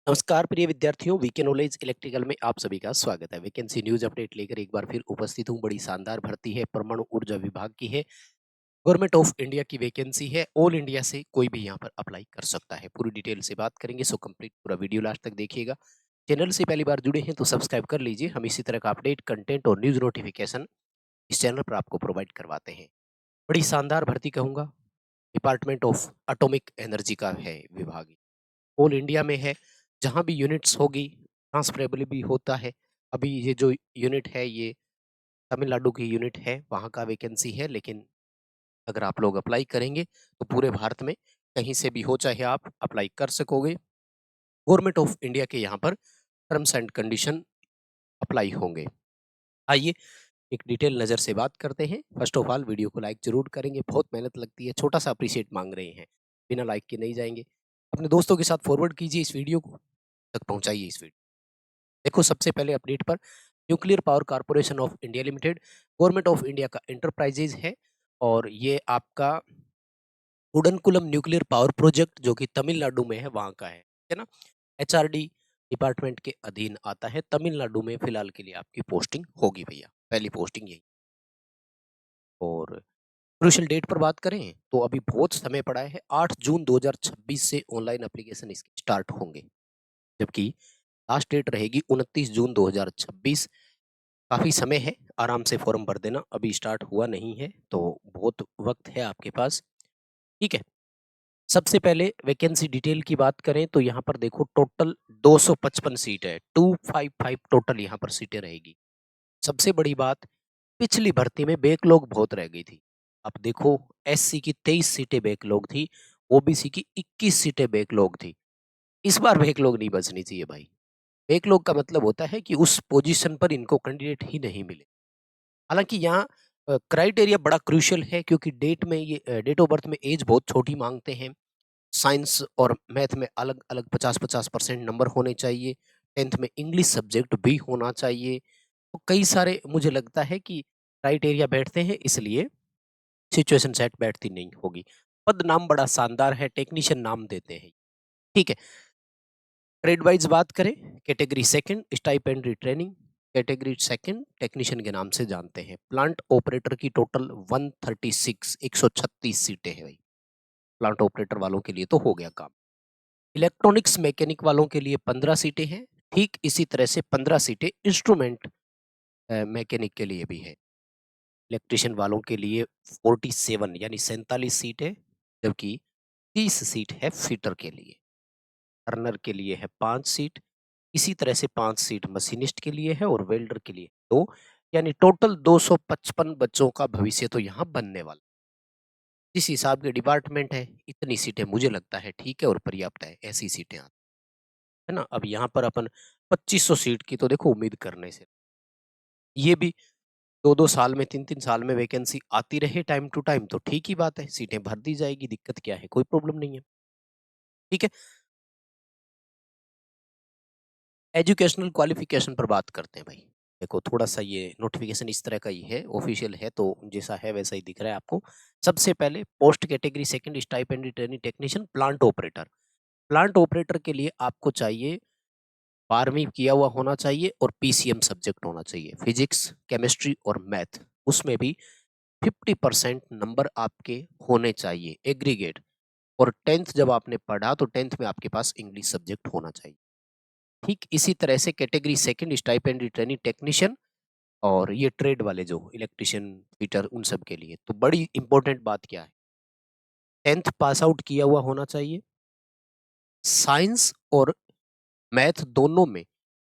नमस्कार प्रिय विद्यार्थियों, वीके नॉलेज इलेक्ट्रिकल में आप सभी का स्वागत है। वैकेंसी न्यूज अपडेट लेकर एक बार फिर उपस्थित हूँ। बड़ी शानदार भर्ती है, परमाणु ऊर्जा विभाग की है। गवर्नमेंट ऑफ इंडिया की वैकेंसी है। ऑल इंडिया से कोई भी यहाँ पर अप्लाई कर सकता है। पूरी डिटेल से बात करेंगे, सो कंप्लीट पूरा वीडियो लास्ट तक देखिएगा। चैनल से पहली बार जुड़े हैं तो सब्सक्राइब कर लीजिए। हम इसी तरह का अपडेट, कंटेंट और न्यूज नोटिफिकेशन इस चैनल पर आपको प्रोवाइड करवाते हैं। बड़ी शानदार भर्ती कहूंगा। डिपार्टमेंट ऑफ एटॉमिक एनर्जी का है विभाग। ऑल इंडिया में है। जहाँ भी यूनिट्स होगी ट्रांसफरेबल भी होता है। अभी ये जो यूनिट है ये तमिलनाडु की यूनिट है, वहाँ का वैकेंसी है। लेकिन अगर आप लोग अप्लाई करेंगे तो पूरे भारत में कहीं से भी हो, चाहे आप अप्लाई कर सकोगे। गवर्नमेंट ऑफ इंडिया के यहाँ पर टर्म्स एंड कंडीशन अप्लाई होंगे। आइए एक डिटेल नज़र से बात करते हैं। फर्स्ट ऑफ ऑल वीडियो को लाइक जरूर करेंगे, बहुत मेहनत लगती है, छोटा सा अप्रिशिएट मांग रहे हैं। बिना लाइक के नहीं जाएंगे। अपने दोस्तों के साथ फॉरवर्ड कीजिए, इस वीडियो को तक पहुंचाइए इस वीडियो। देखो, सबसे पहले अपडेट पर nuclear power corporation of India limited government of India का एंटरप्राइजेज है। और ये आपका उडनकुलम न्यूक्लियर पावर प्रोजेक्ट जो कि तमिलनाडु में है वहाँ का है ना। एचआरडी डिपार्टमेंट के अधीन आता है। तमिलनाडु में फिलहाल के लिए आपकी पोस्टिंग होगी भैया, पहली पोस्टिंग यही। और क्रूशियल डेट पर बात करें तो अभी बहुत समय पड़ा है। 8 जून 2026 से ऑनलाइन एप्लीकेशन इसके स्टार्ट होंगे, जबकि लास्ट डेट रहेगी 29 जून 2026। काफ़ी समय है, आराम से फॉर्म भर देना। अभी स्टार्ट हुआ नहीं है तो बहुत वक्त है आपके पास। ठीक है, सबसे पहले वैकेंसी डिटेल की बात करें तो यहाँ पर देखो टोटल 255 सीट है। 255 टोटल यहाँ पर सीटें रहेगी। सबसे बड़ी बात, पिछली भर्ती में बैकलॉग बहुत रह गई थी। अब देखो, एससी की 23 सीटें बैकलॉग थी, ओबीसी की 21 सीटें बैकलॉग थी। इस बार बैकलॉग नहीं बचनी चाहिए भाई। बैकलॉग का मतलब होता है कि उस पोजीशन पर इनको कैंडिडेट ही नहीं मिले। हालांकि यहाँ क्राइटेरिया बड़ा क्रूशियल है, क्योंकि डेट ऑफ बर्थ में एज बहुत छोटी मांगते हैं। साइंस और मैथ में अलग अलग 50-50% नंबर होने चाहिए। 10th में इंग्लिश सब्जेक्ट भी होना चाहिए। तो कई सारे मुझे लगता है कि क्राइटेरिया बैठते हैं, इसलिए सिचुएशन सेट बैठती नहीं होगी। पद नाम बड़ा शानदार है, टेक्नीशियन नाम देते हैं। ठीक है, ट्रेड वाइज बात करें, category second stipendiary training, category second technician के नाम से जानते हैं। प्लांट ऑपरेटर की टोटल 136 सीटें हैं भाई। प्लांट ऑपरेटर वालों के लिए तो हो गया काम। इलेक्ट्रॉनिक्स मैकेनिक वालों के लिए 15 सीटें हैं। ठीक इसी तरह से 15 सीटें इंस्ट्रूमेंट मैकेनिक के लिए भी है। इलेक्ट्रिशियन वालों के लिए 47 यानी 47 सीटें, जबकि 30 सीट है फिटर के लिए। टर्नर के लिए है 5 सीट। इसी तरह से 5 सीट मशीनिस्ट के लिए है और वेल्डर के लिए 2, यानी टोटल 255 बच्चों का भविष्य तो यहाँ बनने वाला। जिस हिसाब के डिपार्टमेंट है, इतनी सीटें मुझे लगता है ठीक है और पर्याप्त है। ऐसी सीटें आती है ना। अब यहाँ पर अपन 2500 सीट की तो देखो उम्मीद करने से, ये भी 2-2 साल में, 3-3 साल में वैकेंसी आती रहे टाइम टू टाइम तो ठीक ही बात है, सीटें भर दी जाएगी। दिक्कत क्या है, कोई प्रॉब्लम नहीं है। ठीक है, एजुकेशनल क्वालिफिकेशन पर बात करते हैं भाई। देखो, थोड़ा सा ये नोटिफिकेशन इस तरह का ही है, ऑफिशियल है तो जैसा है वैसा ही दिख रहा है आपको। सबसे पहले post category second stipendiary training technician plant operator. Plant operator के लिए आपको चाहिए 12वीं किया हुआ होना चाहिए और पीसीएम सब्जेक्ट होना चाहिए, फिजिक्स केमिस्ट्री और मैथ। उसमें भी 50% नंबर आपके होने चाहिए एग्रीगेट। और 10th जब आपने पढ़ा तो 10th में आपके पास इंग्लिश सब्जेक्ट होना चाहिए। ठीक इसी तरह से category second stipendiary training technician, और ये ट्रेड वाले जो इलेक्ट्रिशियन फिटर उन सब के लिए तो बड़ी इंपॉर्टेंट बात क्या है, 10th पास आउट किया हुआ होना चाहिए। साइंस और मैथ दोनों में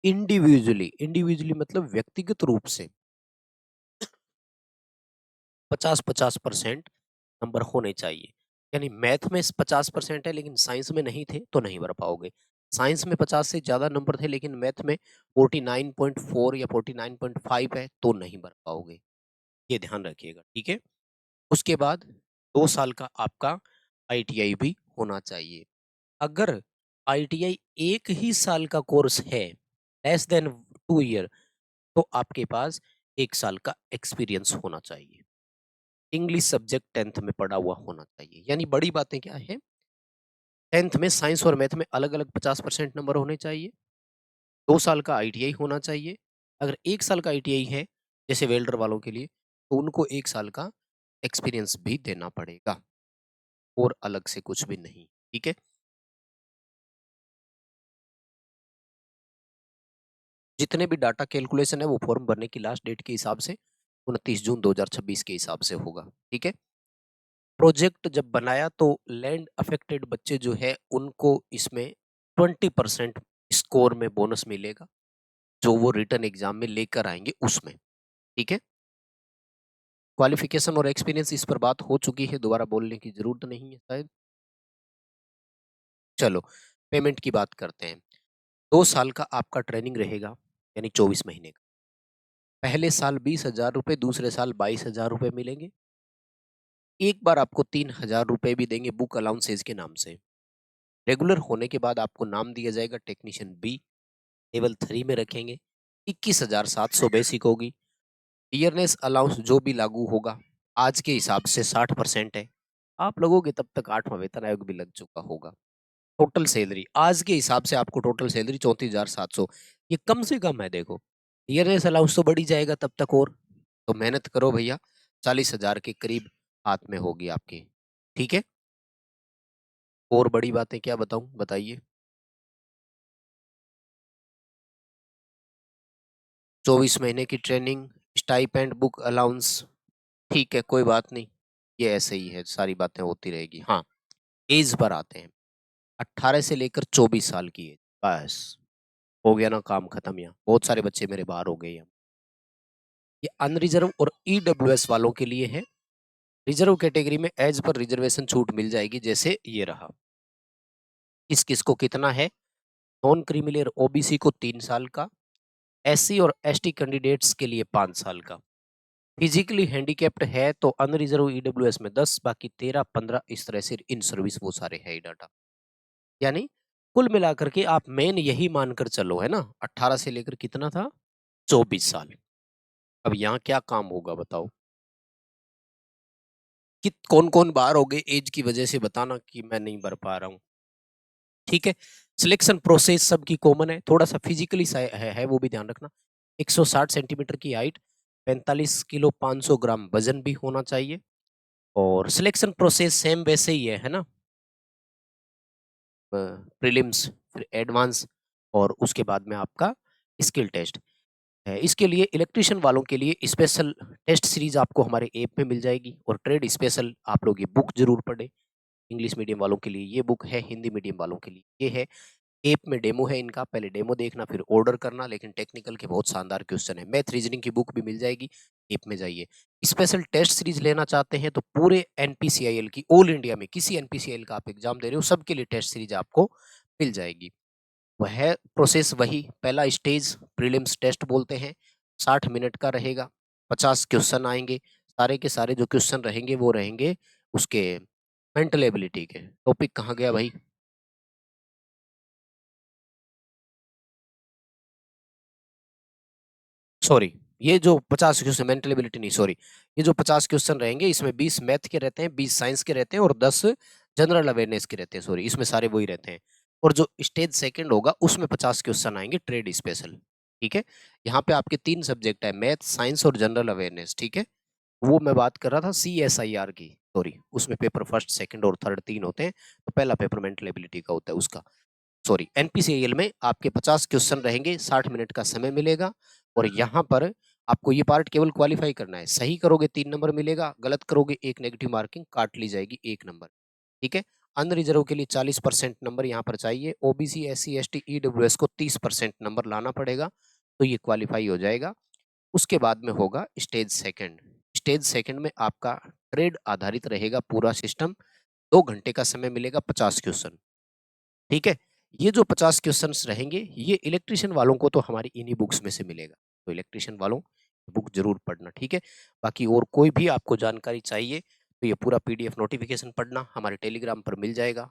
इंडिविजुअली इंडिविजुअली मतलब व्यक्तिगत रूप से 50-50% नंबर होने चाहिए। यानी मैथ में 50% है लेकिन साइंस में नहीं थे तो नहीं भर पाओगे। साइंस में 50 से ज्यादा नंबर थे लेकिन मैथ में 49.4 या 49.5 है तो नहीं भर पाओगे। ये ध्यान रखिएगा, ठीक है। उसके बाद 2 साल का आपका आईटीआई भी होना चाहिए। अगर आईटीआई 1 ही साल का कोर्स है, less than 2 year, तो आपके पास 1 साल का एक्सपीरियंस होना चाहिए। इंग्लिश सब्जेक्ट 10th में पढ़ा हुआ होना चाहिए। यानी बड़ी बातें क्या है, 10th में साइंस और मैथ में अलग-अलग 50% नंबर होने चाहिए। 2 साल का आईटीआई होना चाहिए। अगर 1 साल का आईटीआई है, जैसे वेल्डर वालों के लिए, तो उनको 1 साल का एक्सपीरियंस भी देना पड़ेगा और अलग से कुछ भी नहीं, ठीक है? जितने भी डाटा कैलकुलेशन है वो फॉर्म भरने की लास्ट डेट के हिसाब से 29 जून 2026 के हिसाब से होगा, ठीक है? प्रोजेक्ट जब बनाया तो लैंड अफेक्टेड बच्चे जो है उनको इसमें 20% स्कोर में बोनस मिलेगा, जो वो रिटन एग्जाम में लेकर आएँगे उसमें, ठीक है? क्वालिफिकेशन और एक्सपीरियंस इस पर बात हो चुकी है, दोबारा बोलने की ज़रूरत नहीं है शायद। चलो, पेमेंट की बात करते हैं। 2 साल का आपका ट्रेनिंग रहेगा, यानी 24 महीने का। पहले साल 20,000 रुपए, दूसरे साल 22,000 रुपए मिलेंगे। एक बार आपको 3,000 रुपए भी देंगे बुक अलाउंसेस के नाम से। रेगुलर होने के बाद आपको नाम दिया जाएगा टेक्नीशियन बी, लेवल 3 में रखेंगे। 21,700 बेसिक होगी। ईयरनेस अलाउंस जो भी लागू होगा, आज के हिसाब से 60% है। आप लोगों के तब तक 8वां वेतन आयोग भी लग चुका होगा। टोटल सैलरी आज के हिसाब से आपको टोटल सैलरी 34,700, ये कम से कम है देखो। ईयरनेस अलाउंस तो बढ़ी जाएगा तब तक और, तो मेहनत करो भैया, 40,000 के करीब हाथ में होगी आपके, ठीक है? और बड़ी बातें क्या बताऊँ, बताइए? 24 महीने की ट्रेनिंग, स्टाइपेंड, बुक अलाउंस, ठीक है, कोई बात नहीं। ये ऐसे ही है, सारी बातें होती रहेगी। हाँ, ऐज पर आते हैं। 18 से लेकर 24 साल की एज, बस हो गया ना काम खत्म यहाँ। बहुत सारे बच्चे मेरे बाहर हो गए हैं। ये अनरिजर्व और ईडब्ल्यूएस वालों के लिए है। रिजर्व कैटेगरी में एज पर रिजर्वेशन छूट मिल जाएगी, जैसे ये रहा। किस किस को कितना है? नॉन क्रीमिलियर ओबीसी को 3 साल का, एससी और एसटी कैंडिडेट्स के लिए 5 साल का। फिजिकली हैंडीकैप्ड है तो अनरिजर्व ईडब्ल्यूएस में 10, बाकी 13, 15 इस तरह से इन सर्विस वो सारे है ही डाटा। यानी कुल मिलाकर के आप मेन यही मानकर चलो, है ना? 18 से लेकर कितना था? 24 साल। अब यहाँ क्या काम होगा बताओ? कि कौन-कौन बाहर हो गए एज की वजह से, बताना कि मैं नहीं भर पा रहा हूँ। ठीक है? सिलेक्शन प्रोसेस सबकी कॉमन है, थोड़ा-सा फिजिकली है वो भी ध्यान रखना। 160 सेंटीमीटर की हाइट, 45 किलो 500 ग्राम वज़न भी होना चाहिए और सिलेक्शन प्रोसेस सेम वैसे ही है ना? प्रीलिम्स, फिर एडवांस और उसके बाद में आपका स्किल टेस्ट है। इसके लिए इलेक्ट्रीशियन वालों के लिए स्पेशल टेस्ट सीरीज़ आपको हमारे ऐप में मिल जाएगी और ट्रेड स्पेशल आप लोग ये बुक ज़रूर पढ़ें। इंग्लिश मीडियम वालों के लिए ये बुक है, हिंदी मीडियम वालों के लिए ये है। ऐप में डेमो है इनका, पहले डेमो देखना फिर ऑर्डर करना, लेकिन टेक्निकल के बहुत शानदार क्वेश्चन है। मैथ रीजनिंग की बुक भी मिल जाएगी, ऐप में जाइए। स्पेशल टेस्ट सीरीज लेना चाहते हैं तो पूरे एनपीसीआईएल की, ऑल इंडिया में किसी एनपीसीआईएल का आप एग्जाम दे रहे हो, सबके लिए टेस्ट सीरीज आपको मिल जाएगी। वह प्रोसेस वही, पहला स्टेज प्रीलिम्स टेस्ट बोलते हैं, 60 मिनट का रहेगा, 50 क्वेश्चन आएंगे, सारे के सारे जो क्वेश्चन रहेंगे वो रहेंगे उसके मेंटल एबिलिटी के। टॉपिक कहाँ गया भाई? सॉरी, ये जो 50 क्वेश्चन मेंटल एबिलिटी नहीं, सॉरी, ये जो 50 क्वेश्चन रहेंगे इसमें 20 मैथ के रहते हैं, 20 साइंस के रहते हैं और 10 जनरल अवेयरनेस के रहते हैं, सॉरी, इसमें सारे वही रहते हैं। और जो स्टेज सेकंड होगा उसमें 50 क्वेश्चन आएंगे ट्रेड स्पेशल, ठीक है? यहाँ पे आपके 3 सब्जेक्ट है, मैथ, साइंस और जनरल अवेयरनेस, ठीक है? वो मैं बात कर रहा था सीएसआईआर की, सॉरी, उसमें पेपर फर्स्ट, सेकंड और थर्ड 3 होते हैं, तो पहला पेपर मेंटल एबिलिटी का होता है उसका। सॉरी, एनपीसीआईएल में आपके 50 क्वेश्चन रहेंगे, 60 मिनट का समय मिलेगा और यहाँ पर आपको ये पार्ट केवल क्वालिफाई करना है। सही करोगे 3 नंबर मिलेगा, गलत करोगे 1 नेगेटिव मार्किंग काट ली जाएगी 1 नंबर, ठीक है? अनरिजर्व के लिए 40% नंबर यहाँ पर चाहिए, ओबीसी, एससी, एसटी, ईडब्ल्यूएस को 30% नंबर लाना पड़ेगा, तो ये क्वालिफाई हो जाएगा। उसके बाद में होगा स्टेज सेकंड। स्टेज सेकंड में आपका ट्रेड आधारित रहेगा पूरा सिस्टम, 2 घंटे का समय मिलेगा, 50 क्वेश्चन, ठीक है? ये जो 50 क्वेश्चंस रहेंगे, ये इलेक्ट्रीशियन वालों को तो हमारी इन्हीं बुक्स में से मिलेगा, तो इलेक्ट्रीशियन वालों बुक जरूर पढ़ना, ठीक है? बाकी और कोई भी आपको जानकारी चाहिए तो ये पूरा पीडीएफ नोटिफिकेशन पढ़ना हमारे टेलीग्राम पर मिल जाएगा।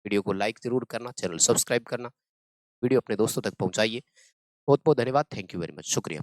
वीडियो को लाइक जरूर करना, चैनल सब्सक्राइब करना, वीडियो अपने दोस्तों तक पहुंचाइए। बहुत बहुत धन्यवाद, थैंक यू वेरी मच, शुक्रिया।